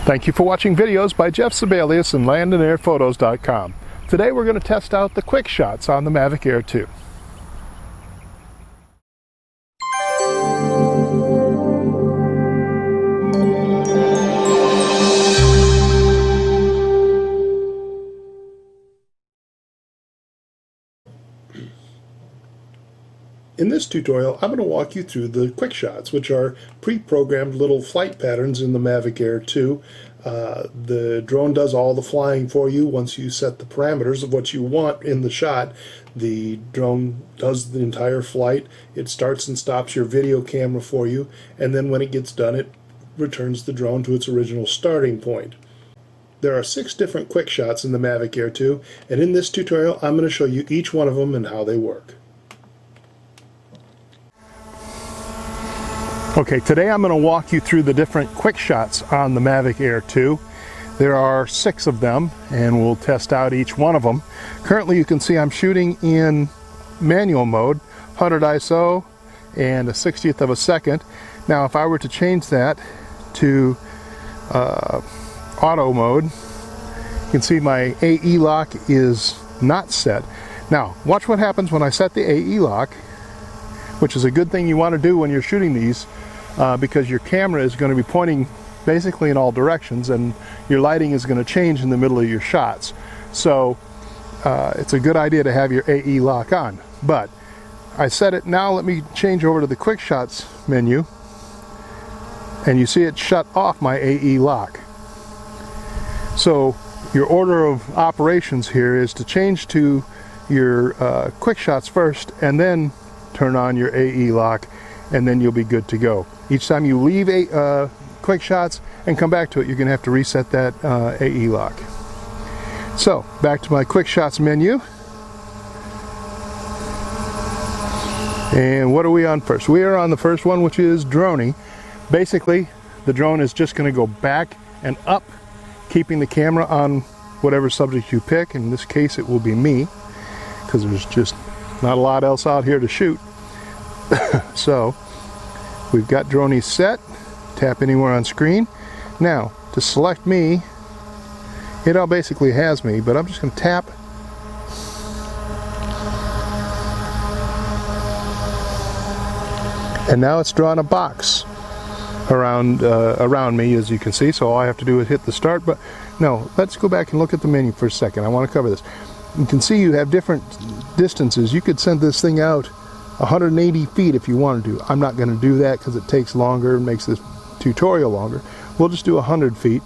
Thank you for watching videos by Jeff Sibelius and landandairphotos.com. Today we're going to test out the QuickShots on the Mavic Air 2. In this tutorial, I'm going to walk you through the QuickShots, which are pre-programmed little flight patterns in the Mavic Air 2. The drone does all the flying for you. Once you set the parameters of what you want in the shot, the drone does the entire flight. It starts and stops your video camera for you, and then when it gets done, it returns the drone to its original starting point. There are 6 different QuickShots in the Mavic Air 2, and in this tutorial, I'm going to show you each one of them and how they work. Okay, today I'm going to walk you through the different QuickShots on the Mavic Air 2. There are 6 of them, and we'll test out each one of them. Currently, you can see I'm shooting in manual mode, 100 ISO and a 60th of a second. Now, if I were to change that to auto mode, you can see my AE lock is not set. Now, watch what happens when I set the AE lock, which is a good thing you want to do when you're shooting these, because your camera is going to be pointing basically in all directions, and your lighting is going to change in the middle of your shots. So it's a good idea to have your AE lock on. But I set it now. Let me change over to the QuickShots menu, and you see it shut off my AE lock. So your order of operations here is to change to your QuickShots first, and then turn on your AE lock, and then you'll be good to go. Each time you leave QuickShots and come back to it, you're going to have to reset that AE lock. So, back to my QuickShots menu. And what are we on first? We are on the first one, which is Dronie. Basically, the drone is just going to go back and up, keeping the camera on whatever subject you pick. In this case, it will be me, because there's just not a lot else out here to shoot. So we've got Dronie set. Tap anywhere on screen. Now to select me, it all basically has me, but I'm just going to tap, and now it's drawn a box around me, as you can see. So all I have to do is hit the start. But no, let's go back and look at the menu for a second. I want to cover this. You can see you have different distances. You could send this thing out 180 feet if you wanted to. I'm not going to do that because it takes longer and makes this tutorial longer. We'll just do 100 feet,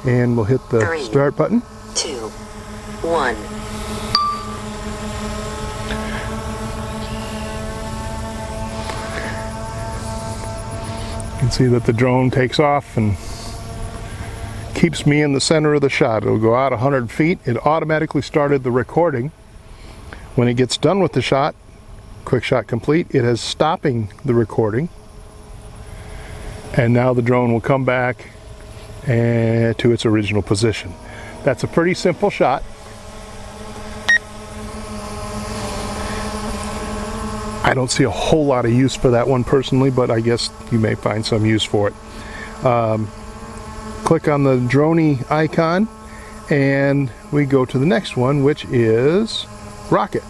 and we'll hit the 3, start button. 2, 1. You can see that the drone takes off and keeps me in the center of the shot. It'll go out 100 feet. It automatically started the recording. When it gets done with the shot, QuickShot complete, it is stopping the recording. And now the drone will come back to its original position. That's a pretty simple shot. I don't see a whole lot of use for that one personally, but I guess you may find some use for it. Click on the Dronie icon, and we go to the next one, which is Rocket.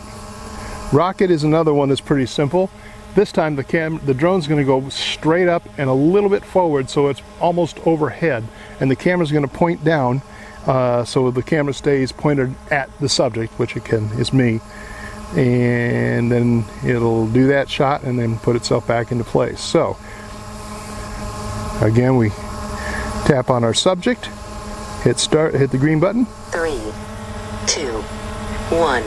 Rocket is another one that's pretty simple. This time the drone's going to go straight up and a little bit forward, so it's almost overhead, and the camera's going to point down, so the camera stays pointed at the subject, which is me, and then it'll do that shot and then put itself back into place. So again, we tap on our subject, hit start, hit the green button. 3, 2, 1.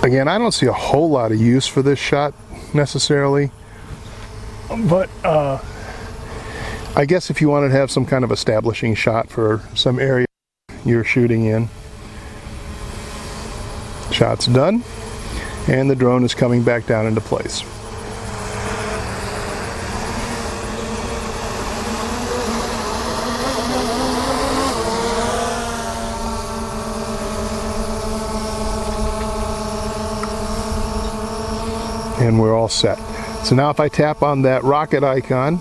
Again, I don't see a whole lot of use for this shot necessarily, but I guess if you wanted to have some kind of establishing shot for some area you're shooting in. Shot's done, and the drone is coming back down into place. And we're all set. So now if I tap on that rocket icon,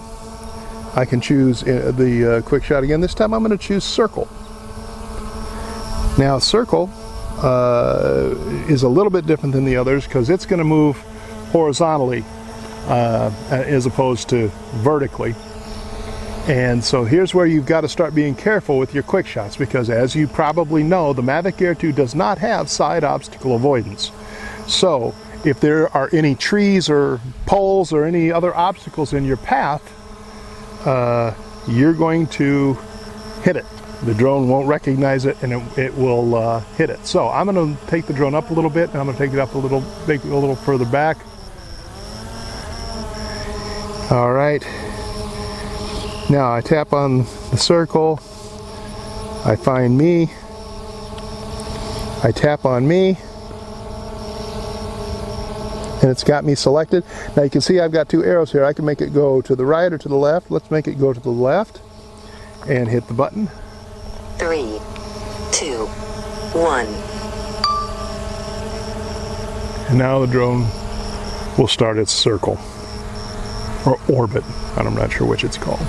I can choose the QuickShot again. This time I'm going to choose circle. Now circle is a little bit different than the others because it's going to move horizontally as opposed to vertically. And so here's where you've got to start being careful with your QuickShots, because as you probably know, the Mavic Air 2 does not have side obstacle avoidance. So if there are any trees or poles or any other obstacles in your path, you're going to hit it. The drone won't recognize it, and it will hit it. So I'm going to take the drone up a little bit, and I'm going to take it up a little further back. All right. Now I tap on the circle, I find me, I tap on me, and it's got me selected. Now you can see I've got two arrows here. I can make it go to the right or to the left. Let's make it go to the left and hit the button. 3, 2, 1. And now the drone will start its circle, or orbit, and I'm not sure which it's called.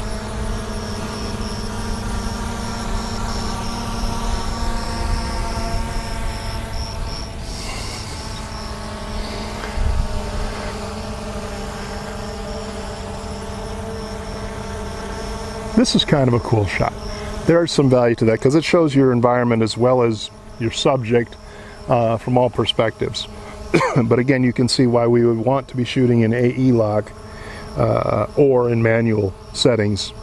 This is kind of a cool shot. There's some value to that because it shows your environment as well as your subject from all perspectives. But again, you can see why we would want to be shooting in AE lock or in manual settings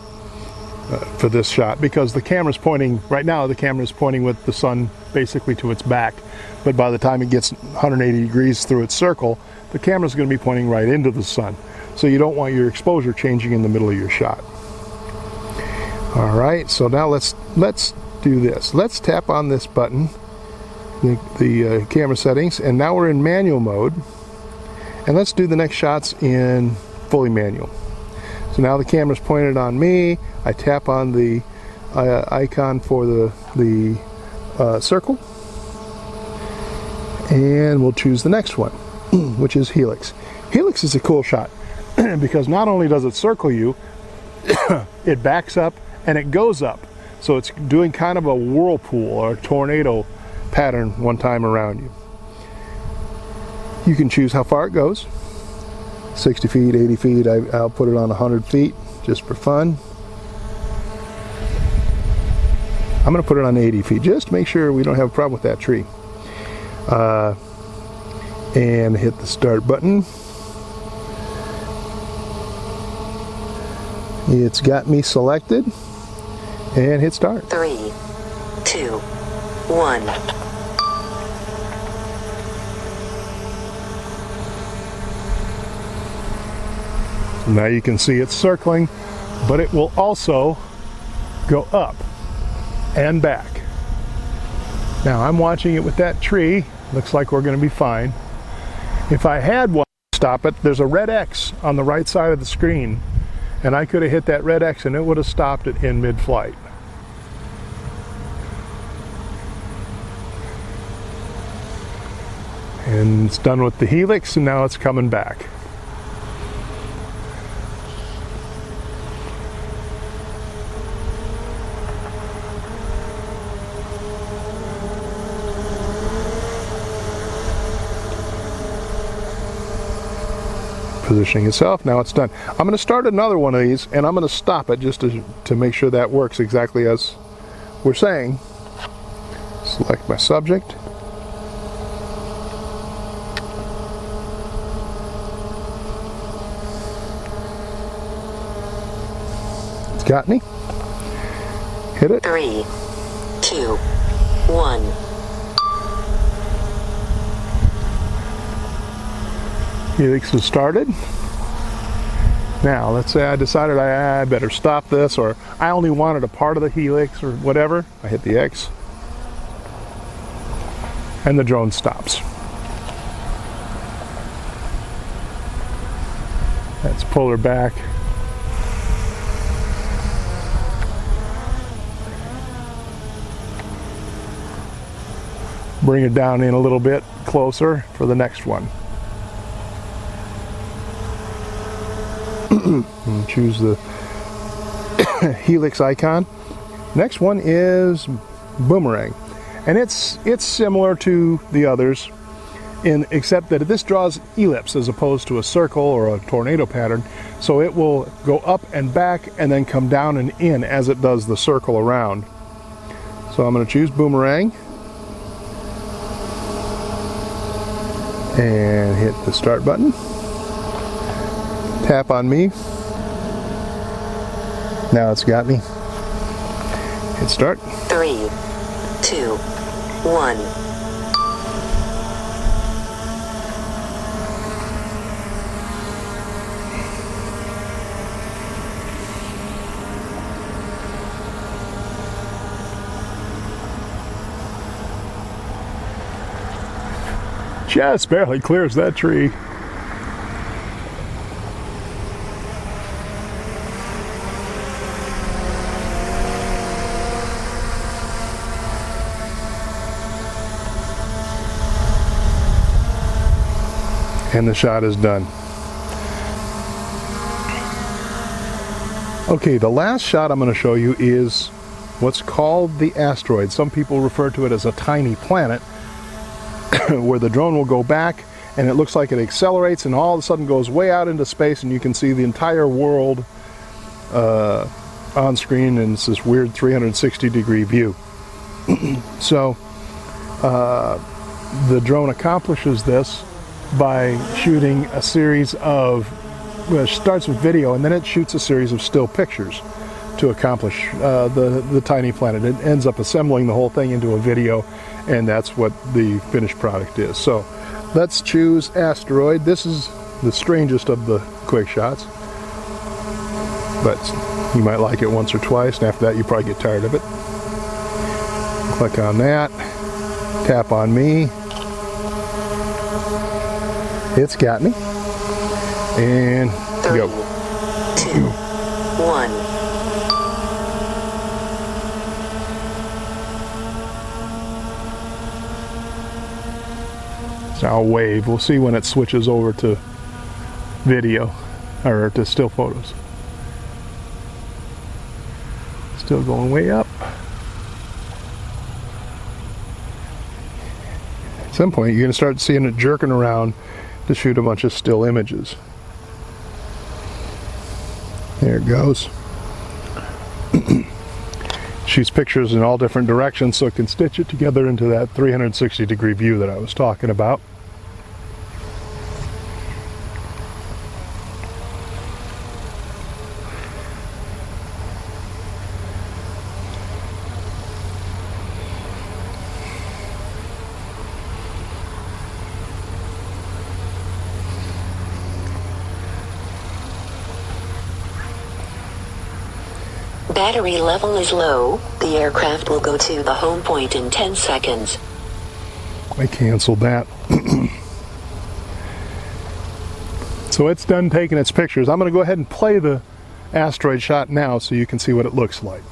for this shot, because the camera's pointing, right now the camera's pointing with the sun basically to its back, but by the time it gets 180 degrees through its circle, the camera's going to be pointing right into the sun. So you don't want your exposure changing in the middle of your shot. All right, so now let's do this. Let's tap on this button, the camera settings, and now we're in manual mode. And let's do the next shots in fully manual. So now the camera's pointed on me. I tap on the icon for the circle, and we'll choose the next one, which is Helix. Helix is a cool shot because not only does it circle you, it backs up and it goes up. So it's doing kind of a whirlpool or a tornado pattern one time around you. You can choose how far it goes. 60 feet, 80 feet, I'll put it on 100 feet just for fun. I'm going to put it on 80 feet just to make sure we don't have a problem with that tree. And hit the start button. It's got me selected, and hit start. 3, 2, 1. Now you can see it's circling, but it will also go up and back. Now I'm watching it with that tree. Looks like we're going to be fine. If I had one to stop it, there's a red X on the right side of the screen, and I could have hit that red X and it would have stopped it in mid-flight. And it's done with the Helix, and now it's coming back. Positioning itself. Now it's done. I'm going to start another one of these, and I'm going to stop it just to make sure that works exactly as we're saying. Select my subject. It's got me. Hit it. 3, 2, 1. Helix has started. Now, let's say I decided I better stop this, or I only wanted a part of the Helix or whatever. I hit the X, and the drone stops. Let's pull her back. Bring it down in a little bit closer for the next one. And choose the Helix icon. Next one is Boomerang, and it's similar to the others, except that this draws ellipse as opposed to a circle or a tornado pattern, so it will go up and back and then come down and in as it does the circle around. So I'm going to choose Boomerang and hit the start button. Tap on me. Now it's got me. Hit start. 3, 2, 1. Just barely clears that tree. And the shot is done. Okay, the last shot I'm going to show you is what's called the Asteroid. Some people refer to it as a tiny planet, where the drone will go back and it looks like it accelerates and all of a sudden goes way out into space and you can see the entire world on screen, and it's this weird 360-degree view. So the drone accomplishes this by shooting a series of, well, it starts with video and then it shoots a series of still pictures to accomplish the tiny planet. It ends up assembling the whole thing into a video, and that's what the finished product is. So let's choose Asteroid. This is the strangest of the QuickShots, but you might like it once or twice, and after that you probably get tired of it. Click on that, tap on me. It's got me. And 3, go. 2, 1. So I'll wave. We'll see when it switches over to video, or to still photos. Still going way up. At some point you're going to start seeing it jerking around to shoot a bunch of still images. There it goes. Shoots pictures in all different directions so it can stitch it together into that 360-degree view that I was talking about. Battery level is low. The aircraft will go to the home point in 10 seconds. I canceled that. So it's done taking its pictures. I'm going to go ahead and play the Asteroid shot now so you can see what it looks like.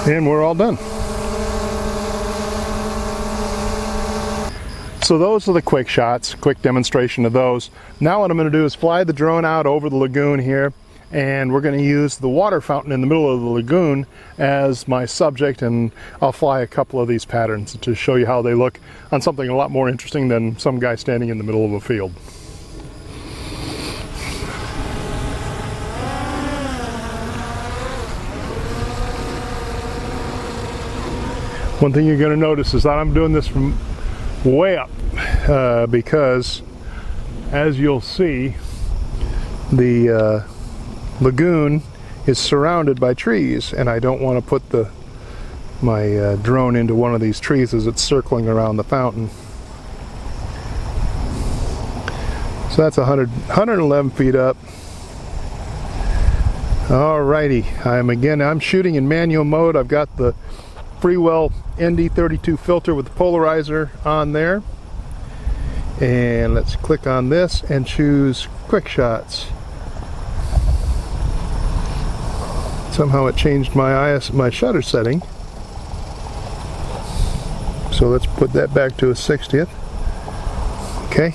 And we're all done. So those are the quick shots, quick demonstration of those. Now what I'm going to do is fly the drone out over the lagoon here, and we're going to use the water fountain in the middle of the lagoon as my subject, and I'll fly a couple of these patterns to show you how they look on something a lot more interesting than some guy standing in the middle of a field. One thing you're going to notice is that I'm doing this from way up because, as you'll see, the lagoon is surrounded by trees, and I don't want to put my drone into one of these trees as it's circling around the fountain. So that's 111 feet up. Alrighty, I'm shooting in manual mode. I've got the Freewell ND32 filter with the polarizer on there, And let's click on this and choose QuickShots. Somehow it changed my shutter setting. So let's put that back to a 60th. Okay.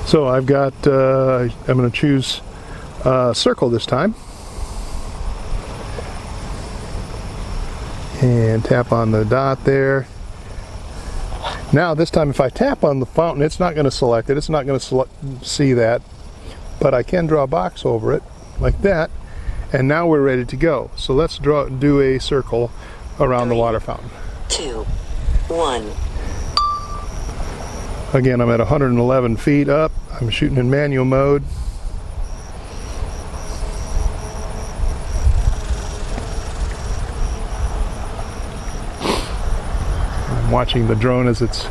So I've got, I'm going to choose circle this time. And tap on the dot there. Now this time if I tap on the fountain, it's not going to select it. It's not going to see that. But I can draw a box over it like that. And now we're ready to go. So let's do a circle around the water fountain. 2, 1. Again, I'm at 111 feet up. I'm shooting in manual mode. I'm watching the drone as it's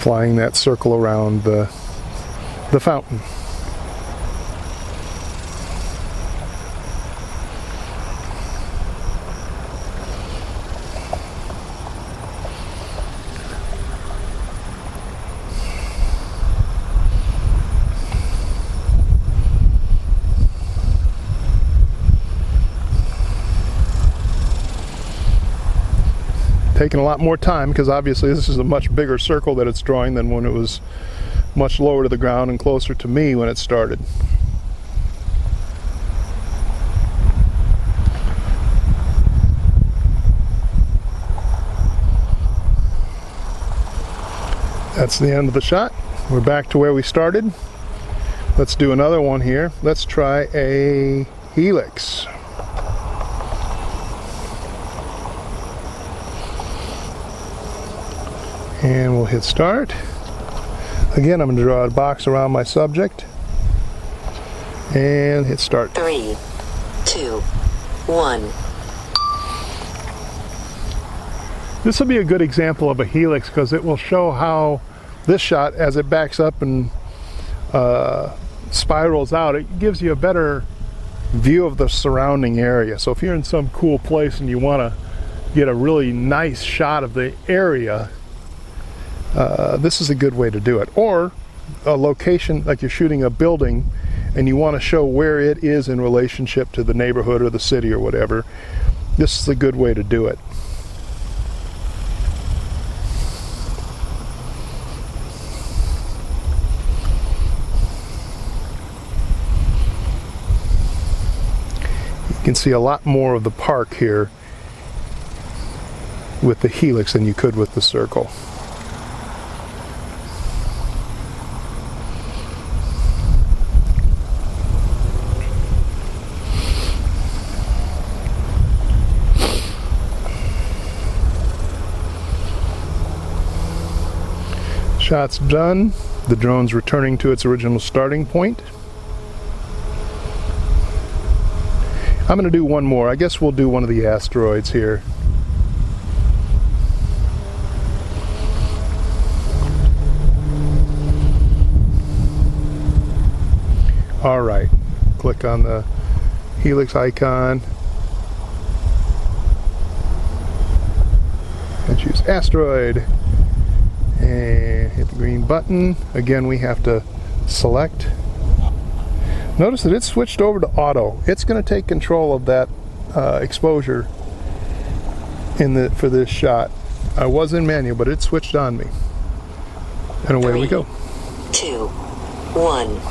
flying that circle around the fountain. Taking a lot more time because obviously this is a much bigger circle that it's drawing than when it was much lower to the ground and closer to me when it started. That's the end of the shot. We're back to where we started. Let's do another one here. Let's try a Helix. And we'll hit start. Again, I'm going to draw a box around my subject. And hit start. 3, 2, 1. This will be a good example of a helix because it will show how this shot, as it backs up and spirals out, it gives you a better view of the surrounding area. So if you're in some cool place and you want to get a really nice shot of the area, this is a good way to do it. Or a location, like you're shooting a building and you want to show where it is in relationship to the neighborhood or the city or whatever, this is a good way to do it. You can see a lot more of the park here with the Helix than you could with the circle. Shot's done. The drone's returning to its original starting point. I'm going to do one more. I guess we'll do one of the asteroids here. All right. Click on the Helix icon and choose Asteroid. And hit the green button. Again, we have to select. Notice that it's switched over to auto. It's going to take control of that exposure for this shot. I was in manual, but it switched on me. And away 3, we go. 2, 1.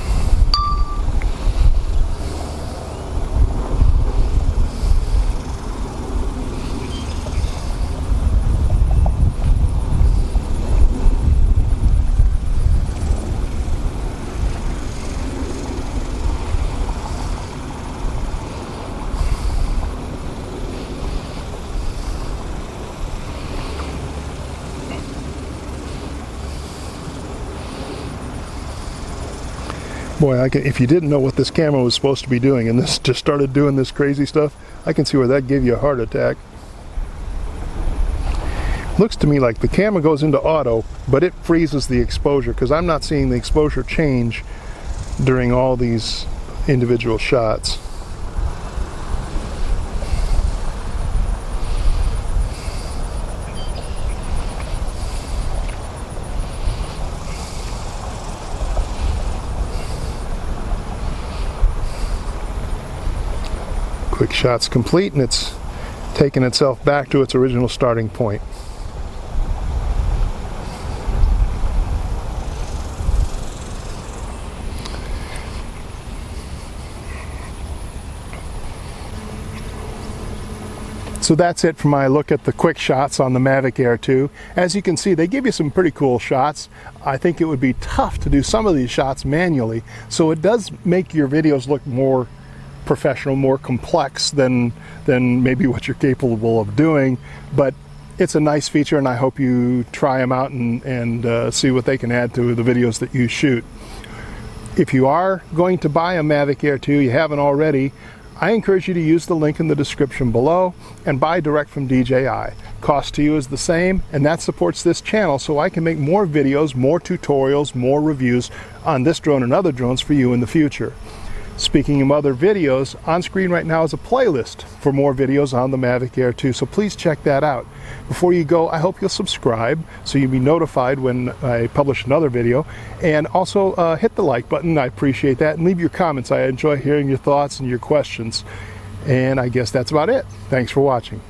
Boy, if you didn't know what this camera was supposed to be doing and this just started doing this crazy stuff, I can see where that gave you a heart attack. Looks to me like the camera goes into auto, but it freezes the exposure because I'm not seeing the exposure change during all these individual shots. QuickShot's complete, and it's taken itself back to its original starting point. So that's it for my look at the QuickShots on the Mavic Air 2. As you can see, they give you some pretty cool shots. I think it would be tough to do some of these shots manually, so it does make your videos look more professional, more complex than maybe what you're capable of doing, but it's a nice feature, and I hope you try them out and see what they can add to the videos that you shoot. If you are going to buy a Mavic Air 2, you haven't already, I encourage you to use the link in the description below and buy direct from DJI. Cost to you is the same, and that supports this channel so I can make more videos, more tutorials, more reviews on this drone and other drones for you in the future. Speaking of other videos, on screen right now is a playlist for more videos on the Mavic Air 2, so please check that out. Before you go, I hope you'll subscribe so you'll be notified when I publish another video, and also hit the like button. I appreciate that, and leave your comments. I enjoy hearing your thoughts and your questions, and I guess that's about it. Thanks for watching.